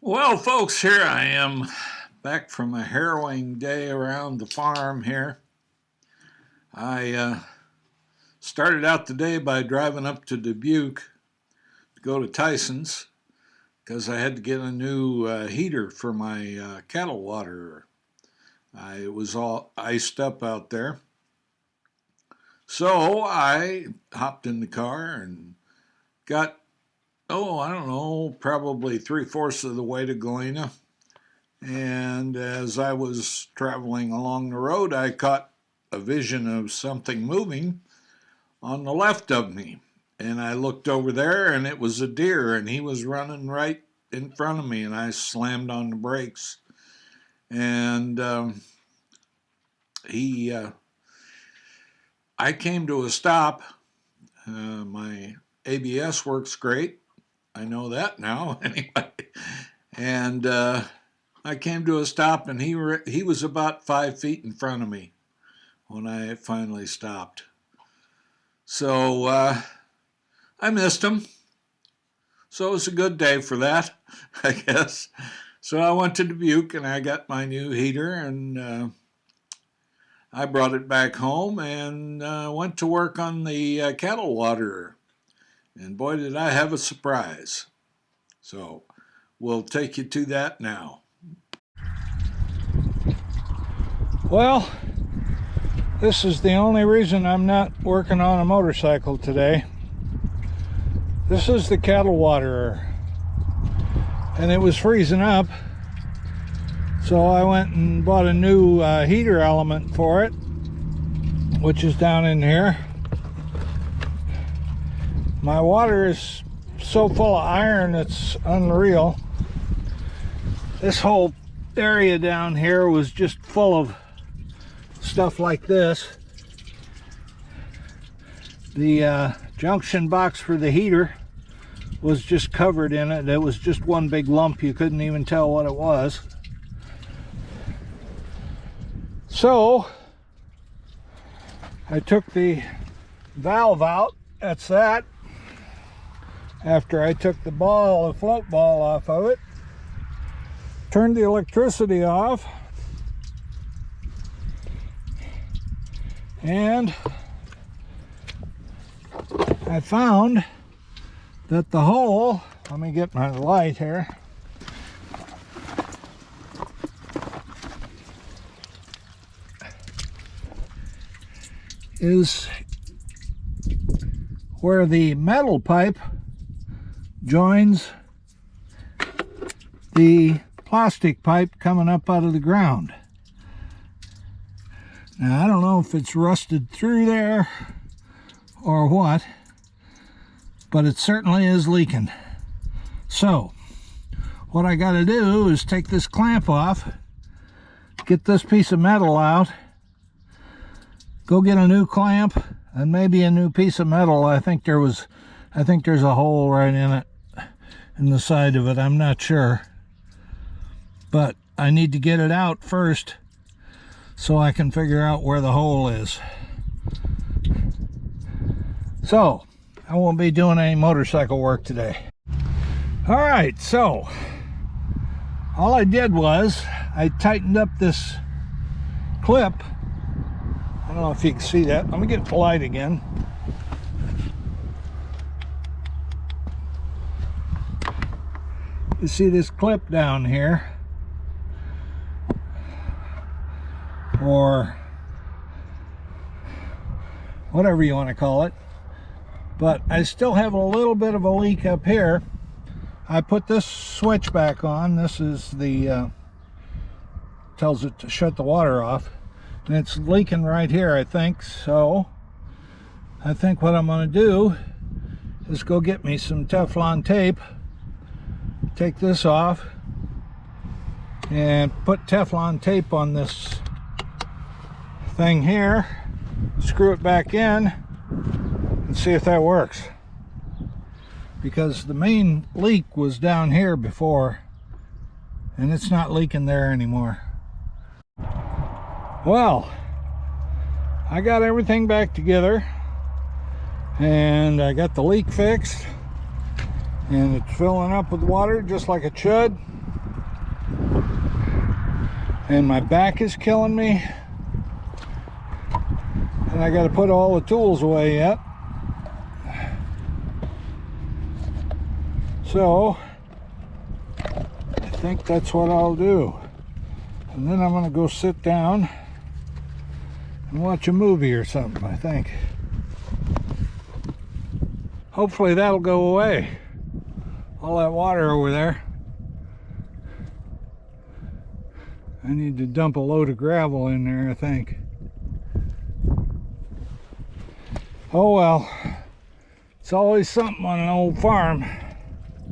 Well, folks, here I am back from a harrowing day around the farm here. I started out the day by driving up to Dubuque to go to Tyson's because I had to get a new heater for my cattle water. It was all iced up out there. So I hopped in the car and got I don't know, probably 3/4 of the way to Galena. And as I was traveling along the road, I caught a vision of something moving on the left of me. And I looked over there, and it was a deer, and he was running right in front of me, and I slammed on the brakes. And I came to a stop. My ABS works great. I know that now, anyway. And I came to a stop, and he was about 5 feet in front of me when I finally stopped. So I missed him. So it was a good day for that, I guess. So I went to Dubuque, and I got my new heater, and I brought it back home and went to work on the cattle waterer. And boy, did I have a surprise. So we'll take you to that now. Well, this is the only reason I'm not working on a motorcycle today. This is the cattle waterer, and it was freezing up, so I went and bought a new heater element for it, which is down in here. My water is so full of iron, it's unreal. This whole area down here was just full of stuff like this. The junction box for the heater was just covered in it. It was just one big lump. You couldn't even tell what it was. So I took the valve out. That's that. After I took the float ball off of it, turned the electricity off, and I found that the hole, let me get my light here, is where the metal pipe joins the plastic pipe coming up out of the ground. Now, I don't know if it's rusted through there or what, but it certainly is leaking. So what I got to do is take this clamp off, get this piece of metal out, go get a new clamp and maybe a new piece of metal. I think there's a hole right in it, in the side of it. I'm not sure, but I need to get it out first so I can figure out where the hole is. So I won't be doing any motorcycle work today. All right, so all I did was I tightened up this clip. I don't know if you can see that. Let me get the light again. You see this clip down here, or whatever you want to call it, but I still have a little bit of a leak up here. I put this switch back on. This is the tells it to shut the water off, and it's leaking right here, I think. So I think what I'm going to do is go get me some Teflon tape, take this off, and put Teflon tape on this thing here, screw it back in, and see if that works. Because the main leak was down here before, and it's not leaking there anymore. Well, I got everything back together, and I got the leak fixed, and it's filling up with water just like it should. and my back is killing me, and I got to put all the tools away yet. So I think that's what I'll do, and then I'm going to go sit down and watch a movie or something. I think hopefully that'll go away, all that water over there. I need to dump a load of gravel in there, I think. Oh well, it's always something on an old farm.